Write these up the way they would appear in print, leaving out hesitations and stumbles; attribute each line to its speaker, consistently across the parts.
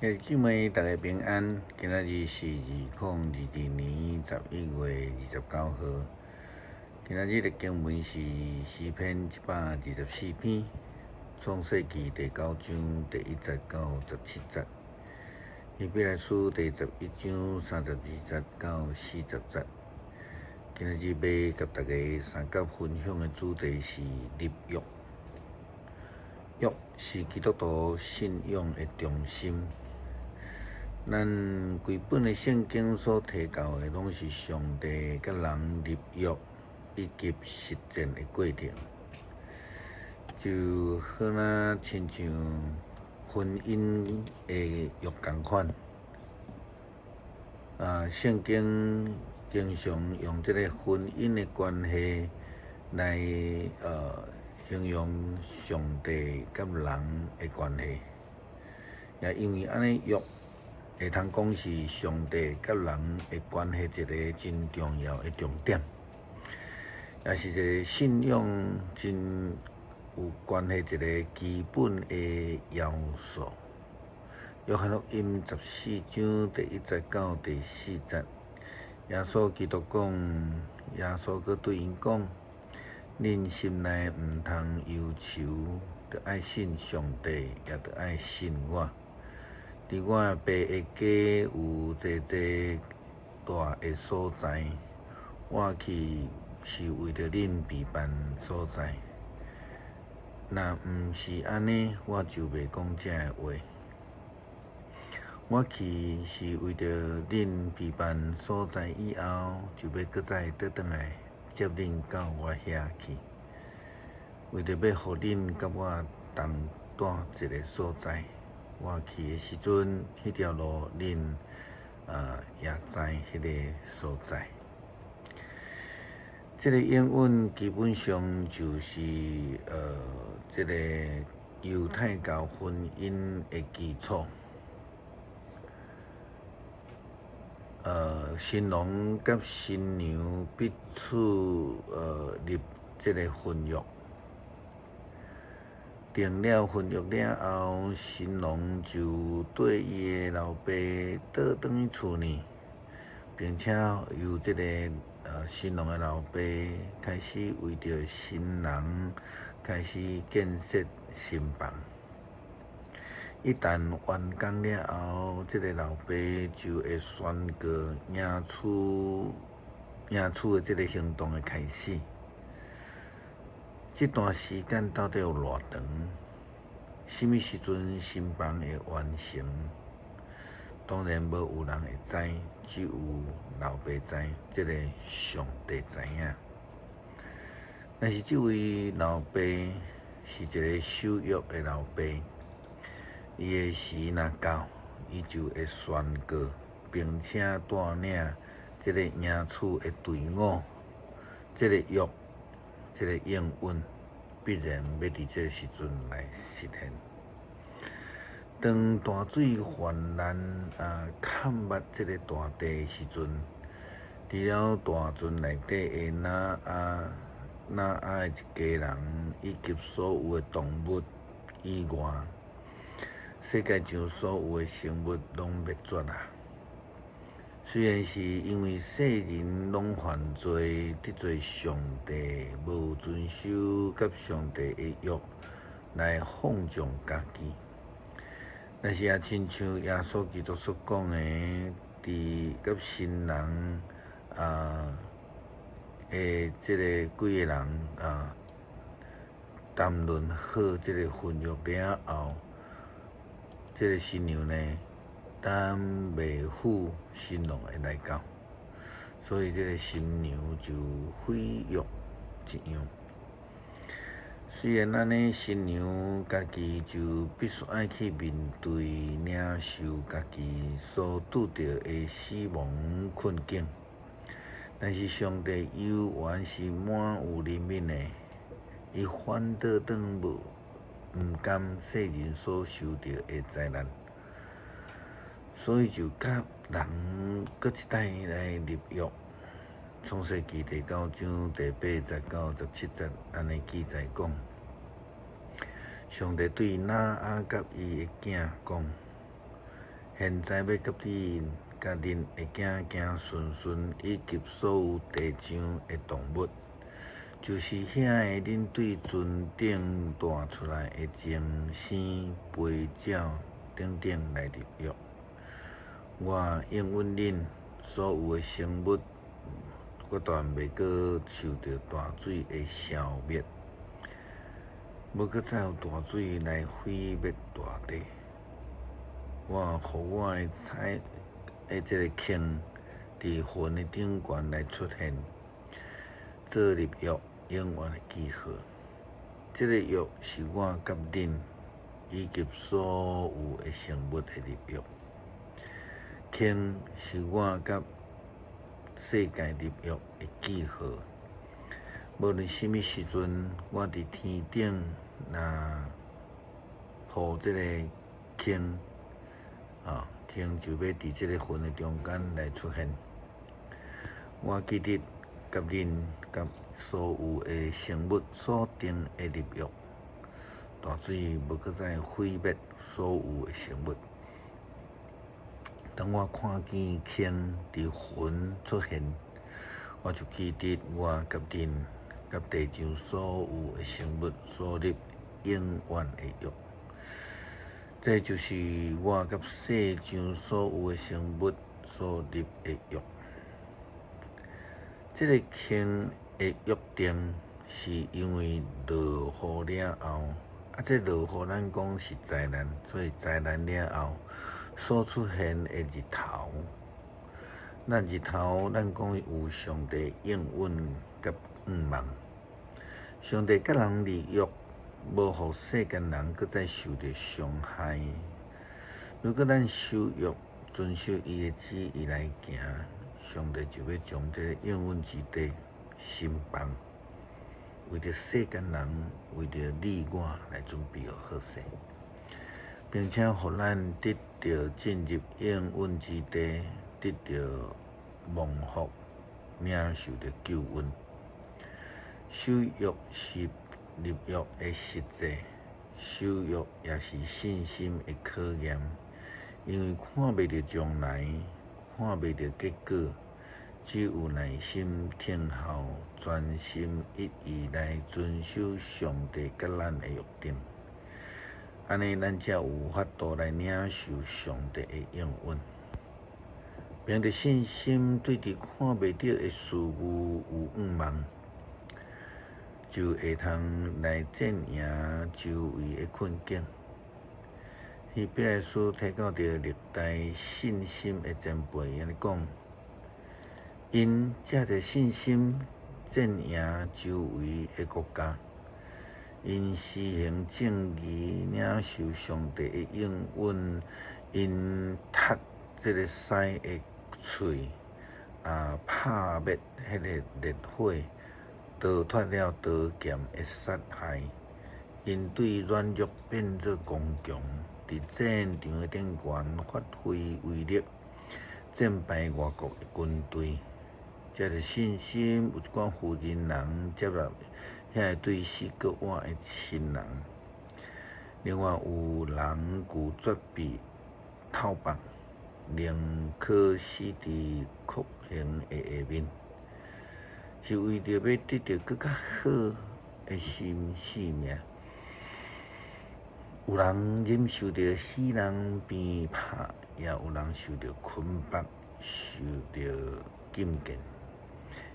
Speaker 1: 姊妹，大家平安。今仔日是2022年11月29号。今仔日的经文是诗篇124篇，创世纪第9章第1节到17节，希伯来书第11章32节到40节。今仔日要甲大家三角分享的主题是立约。约是基督徒信仰的中心。咱规本的圣经所提到的，拢是上帝甲人立约以及实践的过程，就好亲像婚姻的约同款。圣经经常用这个婚姻的关系来形容上帝甲人的关系，也因为安尼约会通讲是上帝甲人的关系一个真重要的重点，也是一个信仰真有关系一个基本的要素。约翰福音14章第1节到第4节，耶稣基督讲，耶稣佮对因讲：恁心内毋通忧愁，着爱信上帝，也着爱信我。伫我爸的家有济大的所在，我去是为着恁陪伴所在。若毋是安尼，我就袂讲这个话。我去是为着恁陪伴所在以后，就要搁再倒转来接恁到我遐去，为着要互恁甲我同住一个所在。我去的时阵，迄条路恁也知迄个所在。这个英文基本上就是这个犹太教婚姻的基础。新郎甲新娘彼此立这个婚约。订了婚约了后，新郎就对伊的老爸倒转去厝呢，并且由这个新郎的老爸开始为着新人开始建设新房。一旦完工了后，这个老爸就会宣告迎娶的这个行动的开始。这段时间到底有偌长？什么时阵新房会完成？当然无有人会知，只有老爸知，这个上帝知影。但是这位老爸是一个守约的老爸，伊的时若到，伊就会宣告，并且带领这个迎娶的队伍，这个约。这个应允必然要伫这个时阵来实现。当大水泛滥砍没这个大地的时阵，除了大船内底的挪亚的一家人以及所有的动物以外，世界上所有的生物拢灭绝啦。虽然是因为世人拢犯罪，得罪上帝，无遵守甲上帝的约来放纵家己，但是也亲像耶稣基督所讲的，伫甲新人这个几个人谈论好这个婚约了后，这个新娘呢，等袂赴新郎会来到，所以这个新娘就毁约一样。虽然安尼，新娘家己就必须爱去面对领受家己所拄到的死亡困境，但是上帝犹原是满有怜悯的，伊反倒转无毋甘世人所受到的灾难。所以就甲人搁一代来立约。创世纪第9章第8节到17节，安尼记载讲，上帝对挪亚甲伊的囝讲：现在要甲恁会行行顺顺，以及所有地上的动物，就是遐个恁对船顶带出来的精生、飞鸟等等来入约。我应允恁所有的生物，决断袂阁受到大水的消灭，无阁再有大水来毁灭大地。我互我的即个坑伫云的顶悬来出现，做入约永远的记号。这个约是我甲恁以及所有的生物的入约。坑是我甲世界入约的记号。无论什么时阵，我伫天顶，互这个坑，坑就要伫这个云的中间来出现。我记得甲恁甲所有的生物所定的入约，大水无搁再毁灭所有的生物。当我看见坑伫云出现，我就记得我甲恁甲地上所有的生物所立永远的约。这就是我甲世上所有的生物所立的约。这个坑的约定是因为落雨了后，这落雨咱讲是灾难，所以灾难了后所出现的日头，那日头咱讲有上帝应允甲愿望，上帝甲人立约，无互世间人搁再受到伤害。如果咱守约，遵守伊的旨意来行，上帝就要将这个应允之地兴邦，为着世间人，为着你我来准备好势，并且互咱得到进入应允之地，得到蒙福，领受到救恩。守约是入约的实际，守约也是信心的考验。因为看袂到将来，看袂到结果，只有耐心听候，专心一意来遵守上帝甲咱的约定。安尼，咱才有法度来领受上帝的应允。凭着信心，对伫看袂到的事物有愿望，就会通来战赢周围的困境。希伯来书提到着历代信心的前辈，安尼讲，因借着信心战赢周围的国家，因施行正义，领受上帝的应允，因踢这个狮的喙，拍灭迄个烈火，逃脱了刀剑的杀害，因对软弱变作刚强。伫战场顶悬发挥威力，战败外国的军队。这个信心有一寡负人人接纳遐对死搁活的亲人。另外有人拒绝被套绑，宁可死伫酷刑的下面，是为着要得到更较好的生命。有人忍受着死人鞭拍，也有人受着捆绑，受着禁见，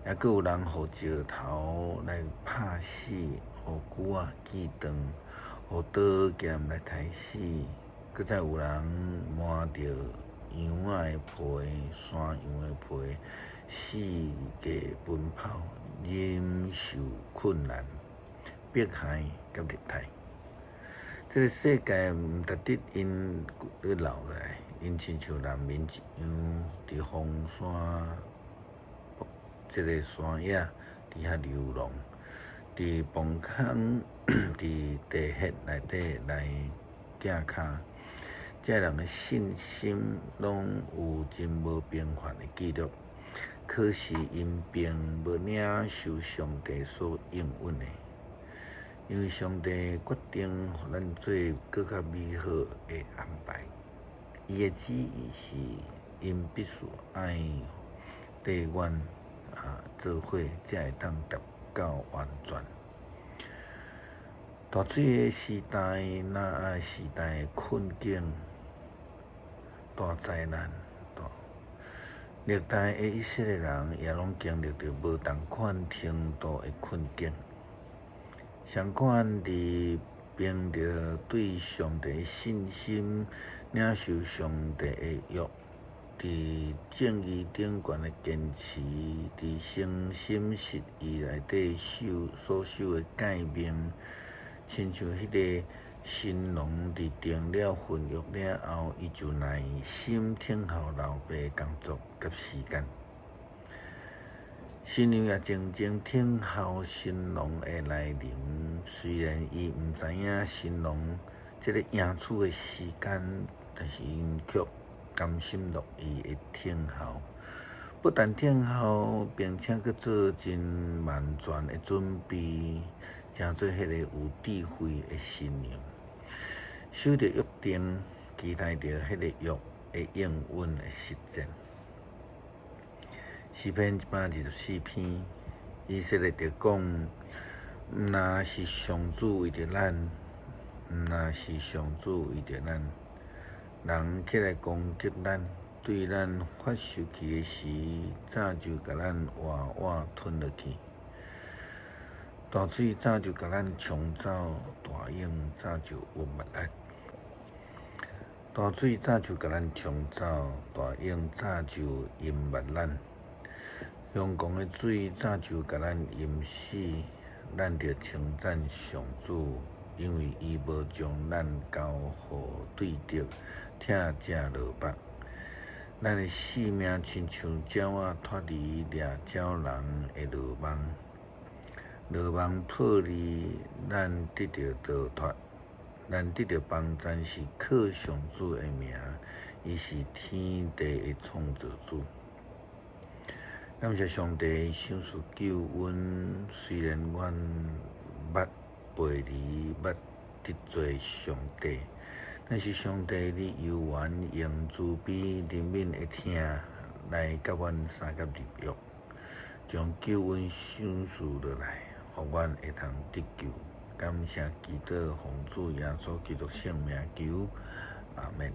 Speaker 1: 也阁有人互石头来拍死，互锯仔锯断，互刀剑来刣死，阁再有人摸着羊仔的皮、山羊的皮，四界奔跑，忍受困难、迫害甲虐待。这个世界毋值得因去留来，因亲像难民一样，伫荒山这个山野伫遐流浪，伫崩坑、伫地穴内底来架脚。这人的信心拢有真无平凡的记录，可是因并无领受上帝所应允的。因为上帝决定互咱做更较美好的安排，伊的旨意是，因必须爱地愿做伙，才会当达到完全。大水的时代，时代的困境、大灾难，历代的以色列人也拢经历着无同款程度的困境。相款伫凭着对上帝的信心，领受上帝的约，伫正义顶悬的坚持，伫诚心实意内底所受的诫命，亲像迄个新郎伫订了婚约了后，伊就耐心听候老爸的工作甲时间。新娘也静静听候新郎的来临，虽然伊毋知影新郎这个迎娶的时间，但是因却甘心乐意的听候。不但听候，并且去做真万全的准备，成做迄个有智慧的新娘。守着约定，期待着迄个约的应允的实践。诗篇124篇，以色列就讲：毋若是上主为着咱，毋若是上主为着咱，人起来攻击咱，对咱发生气的时，早就甲咱活活吞落去。大水早就甲咱冲走，大涌早就淹没咱。大水早就甲咱冲走，大涌早就淹没咱。阳光的水早就甲咱淹死，咱着称赞上主，因为伊无将咱交互对敌，疼者落目。咱的性命亲像鸟仔脱离掠鸟人的罗网，罗网破离，咱得到逃脱。咱得到帮助是靠上主的名，伊是天地的创造主。感谢上帝赏赐救恩，虽然阮捌背离，捌得罪上帝，但是上帝你犹原用慈悲怜悯的听来甲阮三甲立约，将救恩赏赐落来，互阮会通得救。感谢基督奉主耶稣基督圣名求，阿门。